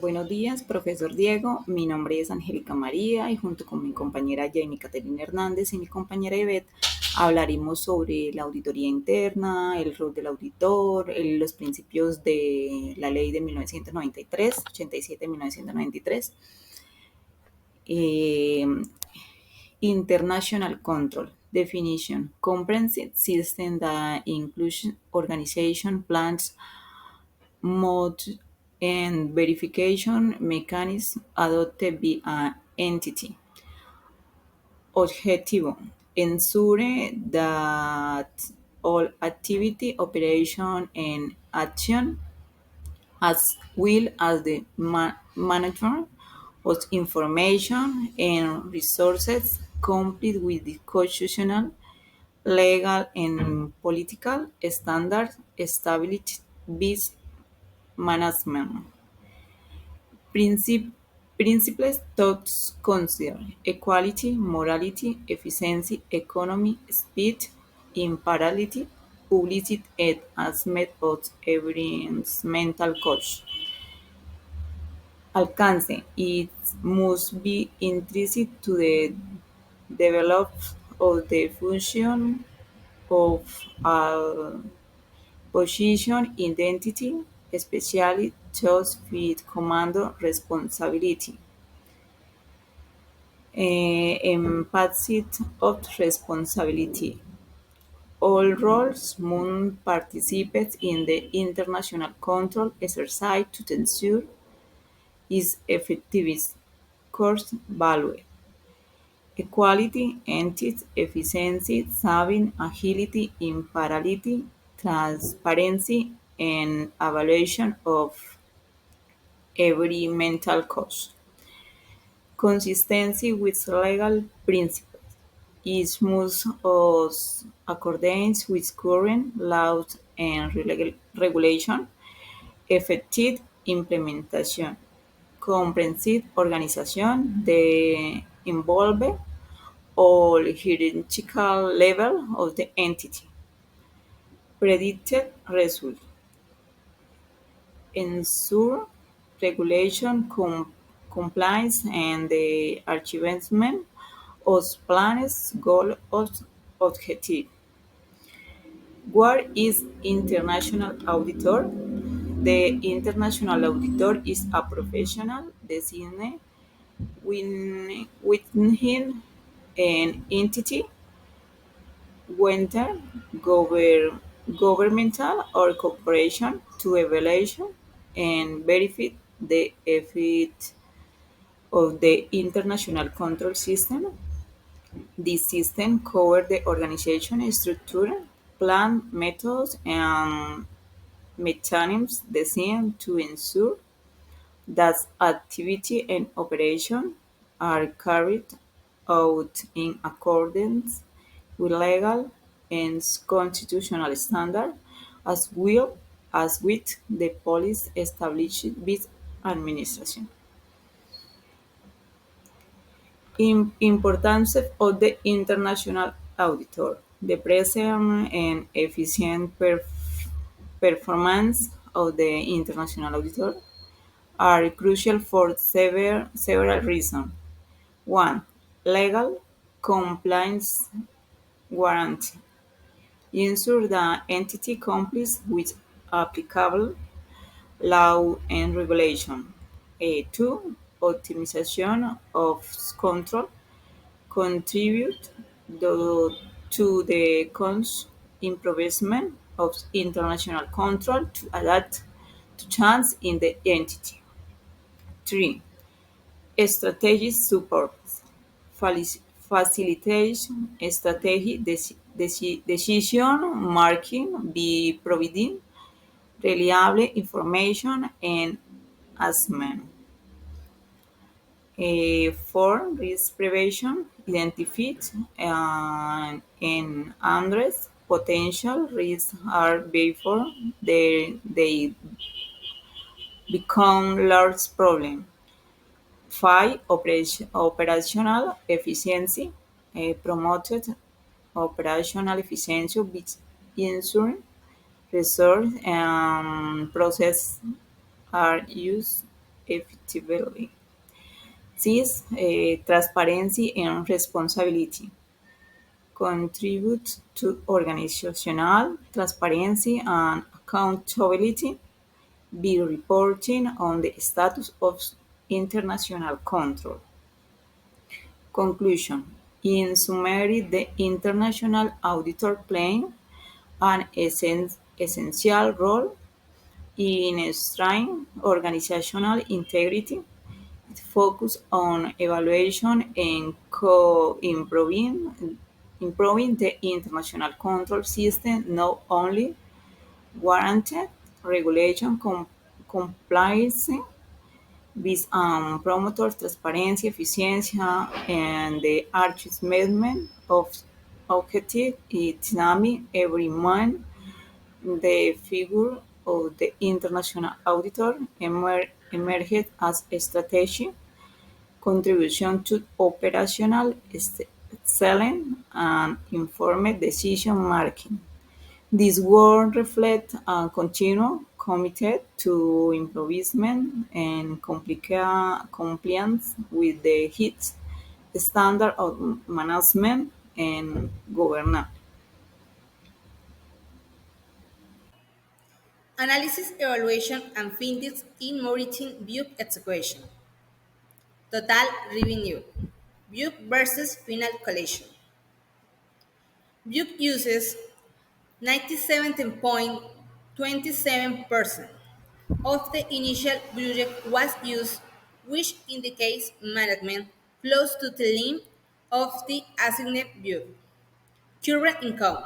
Buenos días, profesor Diego. Mi nombre es Angélica María y junto con mi compañera Jamie Caterina Hernández y mi compañera Ivette hablaremos sobre la auditoría interna, el rol del auditor, los principios de la ley de 1993, 87-1993, eh, International Control Definition, Comprehensive System that includes organization plans, mode, and verification mechanism adopted by an entity. Objetivo: ensure that all activity, operation, and action, as well as the management of information and resources, comply with the constitutional, legal, and political standards established by management. Princip- Principles thoughts consider equality, morality, efficiency, economy, speed, impartiality, publicity, and as methods evidence mental cost. Alcance: it must be intrinsic to the development of the function of a position identity, especially those with command responsibility. Emphasis of responsibility. All roles must participate in the international control exercise to ensure its effectiveness. Cost value. Equality, ethics, efficiency, saving, agility, impartiality, transparency, and evaluation of every mental cost. Consistency with legal principles. It must also accordance with current laws and regulation. Effective implementation. Comprehensive organization that involve all hierarchical level of the entity. Predicted result. Ensure regulation compliance and the achievement of plans, goal, or objective. What is international auditor? The international auditor is a professional designated within an entity, whether governmental or corporation, to evaluate and verify the effect of the international control system. This system covers the organization structure, plan, methods, and mechanisms designed to ensure that activity and operation are carried out in accordance with legal and constitutional standards, as well as with the policies established by administration. Importance of the international auditor. The present and efficient performance of the international auditor are crucial for several reasons. One, legal compliance guarantee. Ensure the entity complies with applicable law and regulation. Two, optimization of control. Contribute to the improvement of international control to adapt to change in the entity. 3. Strategic support facilitates strategy decision making by providing reliable information and assessment. 4. Risk prevention identifies and address potential risks are before they become large problems. 5. Operational efficiency promoted operational efficiency by ensuring resource and process are used effectively. Six, transparency and responsibility. Contribute to organizational transparency and accountability. Be reporting on the status of international control. Conclusion. In summary, the international auditor playing an essential role in strengthening organizational integrity. It focuses on evaluation and improving the international control system, not only warranted regulation compliance with promoters transparency, efficiency, and the achievement of objective. It's NAMI every month. The figure of the international auditor emerged as a strategy contribution to operational excellence and informed decision making. This work reflects a continued commitment to improvement and compliance with the HITS standard of management and governance. Analysis, evaluation, and findings in monitoring BUC execution. Total revenue. BUC versus final collection. BUC uses 97.27% of the initial budget was used, which indicates management close to the limit of the assigned BUC. Current income.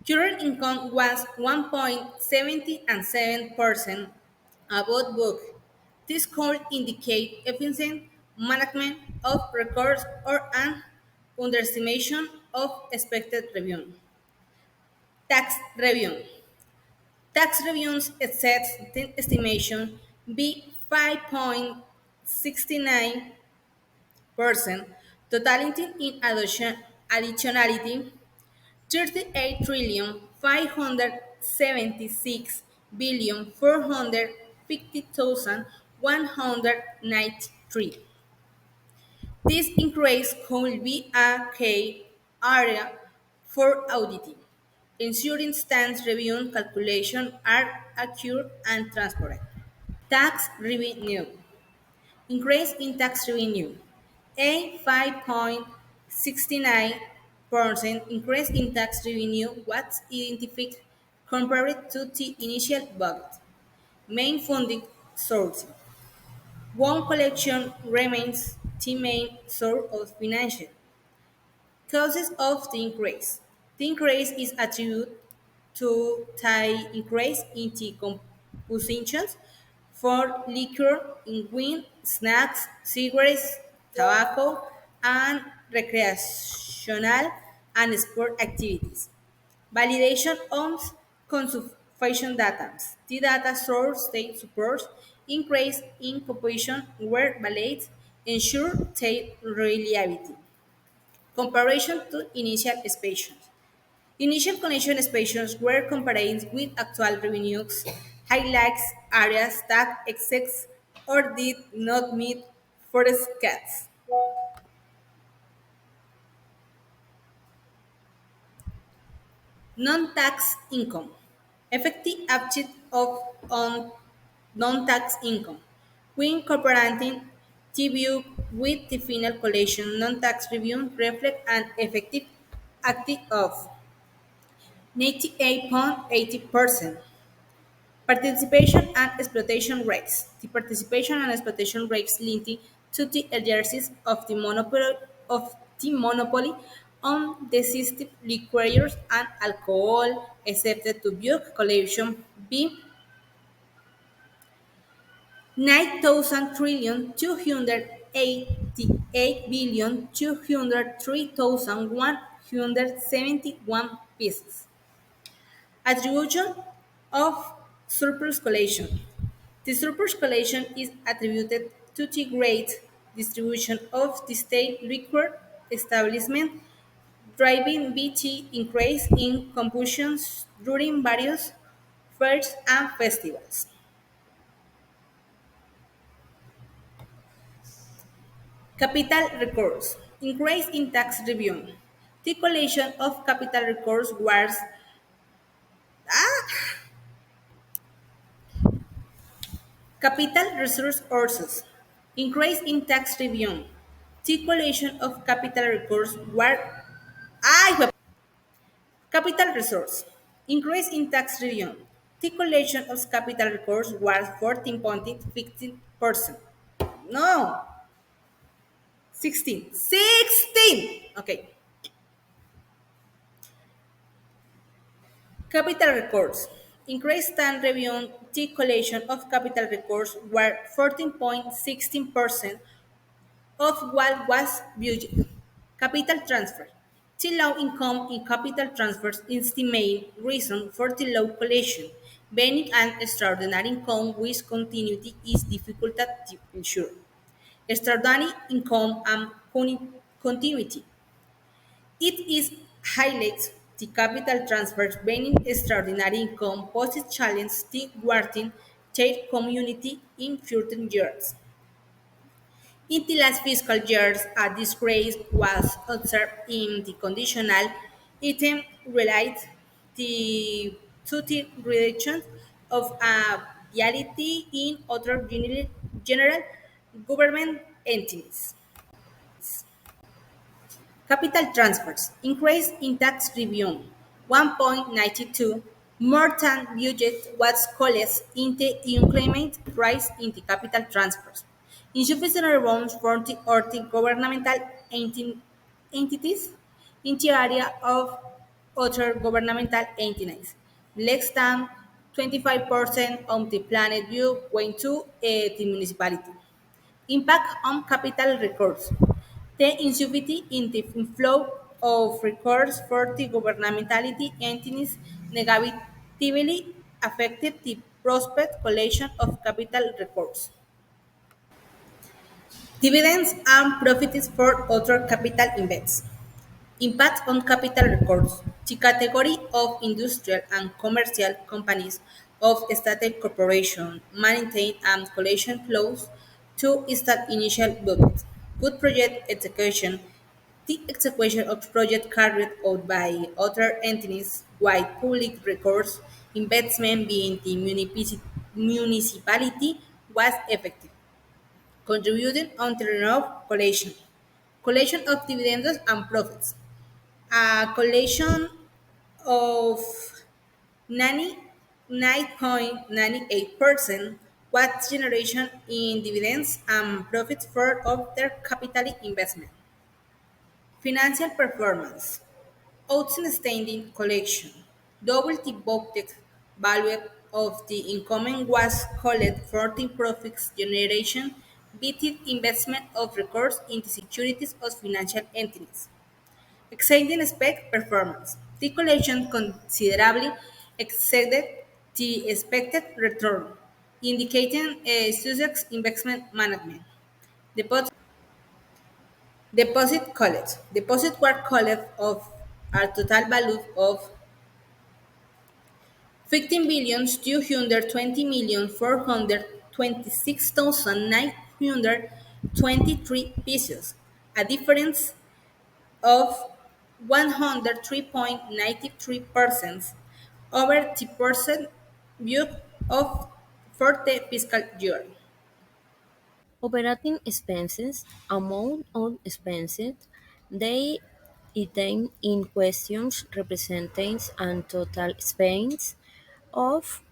Current income was 1.77% above book. This could indicate efficient management of records or an underestimation of expected revenue. Tax revenue. Tax revenues sets the estimation be 5.69%, totaling in additionality 38 trillion 576 billion 450,193. This increase could be a key area for auditing, ensuring stance review calculations are accurate and transparent. Tax revenue. Increase in tax revenue. A 5.69% increase in tax revenue was identified compared to the initial budget. Main funding source. One collection remains the main source of financial. Causes of the increase. The increase is attributed to the increase in the compositions for liquor, in wine, snacks, cigarettes, tobacco, and recreational and sport activities. Validation of consumption data. The data source state supports increase in composition where validates ensure their reliability. Comparison to initial expectations. Initial connection expectations were compared with actual revenues, highlights areas that exceeds or did not meet forecasts. Non-tax income. Effective object of on non-tax income. When incorporating TBU with the final collection, non-tax review reflect an effective active of 98.80%. Participation and exploitation rates. The participation and exploitation rates linked to the exercise of the monopoly on decisive liquors and alcohol accepted to Buick collection be 9,000 trillion 288,203,171 pieces. Attribution of surplus collection. The surplus collection is attributed to the great distribution of the state liquor establishment, driving BT increase in compulsions during various fairs and festivals. Capital recourse. Increase in tax review. The collection of capital recourse was capital resource sources. Increase in tax review. The collection of capital recourse were capital resource. Increase in tax review. The collection of capital recourse was 14.15%. No, 16. 16! Okay. Capital recourse. Increased time review the collection of capital recourse were 14.16% of what was budgeted. Capital transfer. The low income in capital transfers is the main reason for the low collection. Being an extraordinary income with continuity is difficult to ensure. Extraordinary income and continuity. It is highlights the capital transfers being extraordinary income poses challenge the guarding their community in future years. In the last fiscal years, a decrease was observed in the conditional item related to the reduction of a reality in other general government entities. Capital transfers increase in tax review 1.92 more than budget was collected in the increment rise in the capital transfers. Insufficient response for the or the governmental entities in the area of other governmental entities. Less than 25% of the planet view went to the municipality. Impact on capital recourse. The insufficiency in the inflow of recourse for the governmentality entities negatively affected the prospect collection of capital recourse. Dividends and profits for other capital events. Impact on capital recourse. The category of industrial and commercial companies of state corporation maintain and collection close to state initial budget. Good project execution. The execution of project carried out by other entities while public recourse investment being the municipality was effective contributing on the of collection. Collection of dividends and profits. A collection of 99.98% was generation in dividends and profits for of their capital investment. Financial performance. Outstanding collection. Double the booked value of the income was called for the profits generation beating investment of recourse into securities of financial entities. Exceeding expected performance. The collection considerably exceeded the expected return, indicating a success investment management. Deposit, deposit collect. Deposit were collect of a total value of 15,220,426,923 pesos, a difference of 103.93% over the percent view of for the fiscal year. Operating expenses, amount of expenses, they item in questions represents a total expense of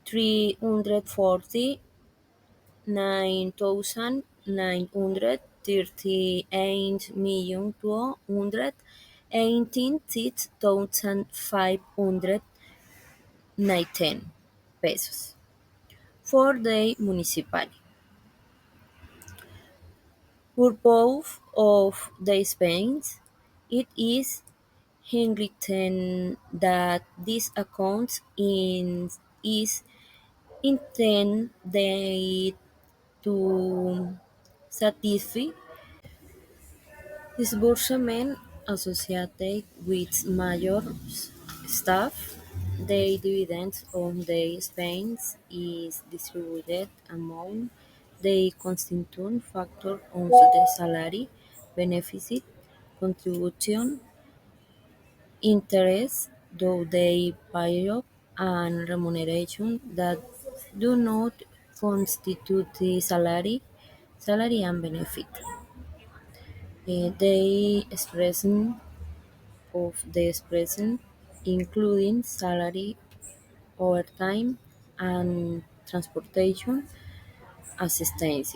348,938,519 pesos for the municipality. Purpose of the expense, it is written that this account is intended to satisfy disbursement associated with major staff. The dividends on the expense is distributed among They constitute factor of the salary, benefit, contribution, interest, though they pay up, and remuneration that do not constitute the salary and benefit. They expression of the expression including salary, overtime, and transportation assistance.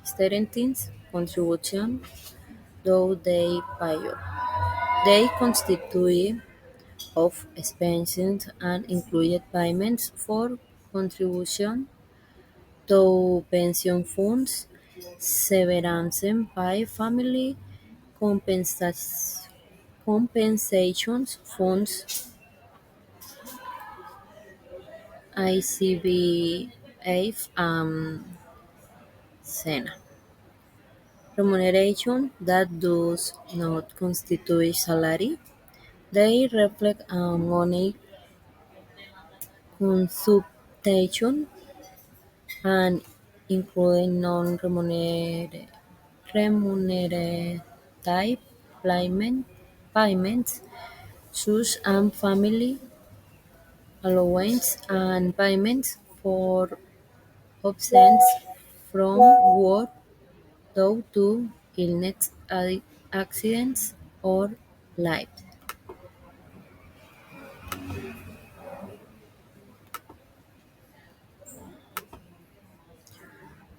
Students' contribution, though they pay up. They constitute of expenses and included payments for contribution to pension funds, severance pay, family compensations funds, ICBF, SENA. Remuneration that does not constitute salary. They reflect money consumption and include non-remunerative payments, such as family allowance and payments for absence from work due to illness, accidents, or life.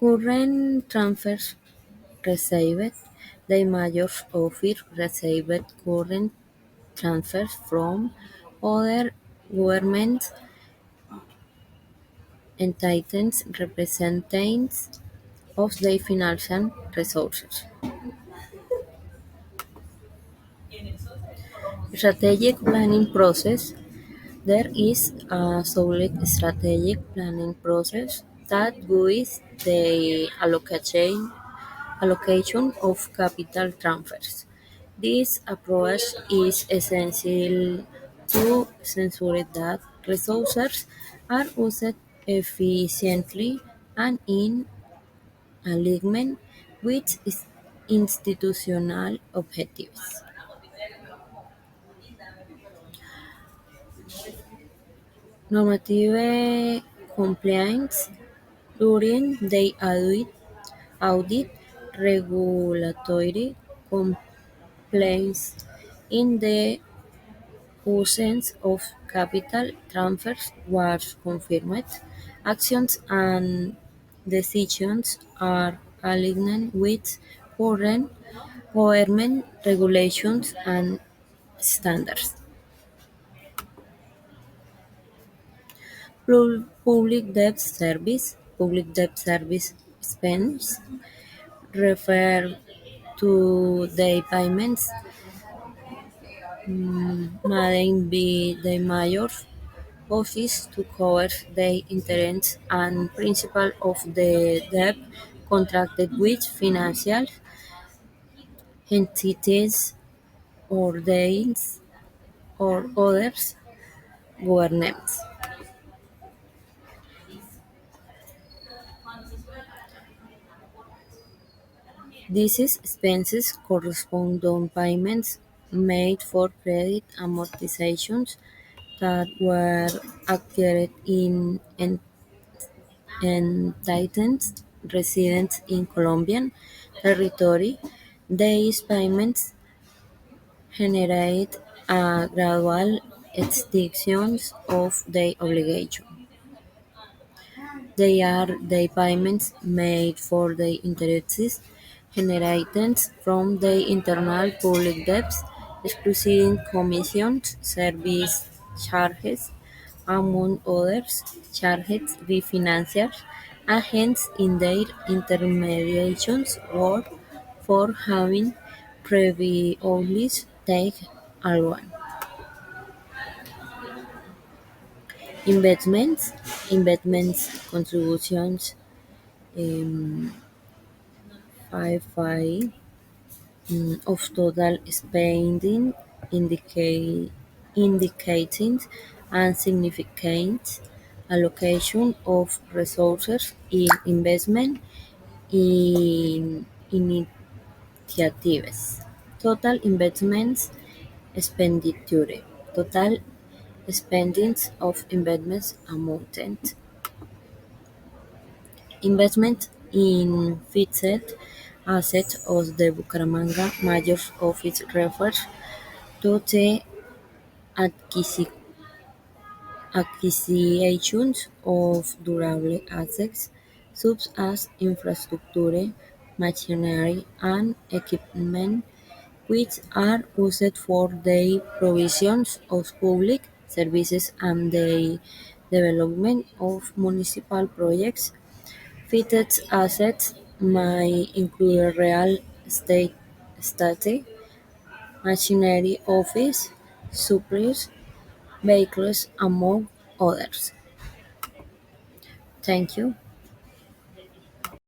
Current transfers received. The major office received current transfers from other government entities representatives of their financial resources. Strategic planning process. There is a solid strategic planning process that guides the allocation of capital transfers. This approach is essential to ensure that resources are used efficiently and in alignment with institutional objectives. Normative compliance during the audit regulatory compliance in the absence of capital transfers was confirmed. Actions and decisions are aligned with current government regulations and standards. Public debt service spends refer to the payments made by the mayor office to cover the interest and principal of the debt contracted with financial entities or debts or others governments. These expenses correspond to payments made for credit amortizations that were accurate in entitled residents in Colombian territory. These payments generate a gradual extinction of the obligation. They are the payments made for the interests generated from the internal public debts, excluding commissions, service charges, among others, charged by financial agents in their intermediations or for having previously taken a loan. Investments, investments contributions, um, 5 of total spending, indicating and significant allocation of resources in investment in initiatives, total investments expenditure, total spendings of investments amounted, investment in fixed assets of the Bucaramanga Mayor's Office refers to the acquisi- acquisitions of durable assets such as infrastructure, machinery, and equipment which are used for the provision of public services and the development of municipal projects. Fixed assets may include real estate, machinery, office supplies, vehicles, among others. Thank you.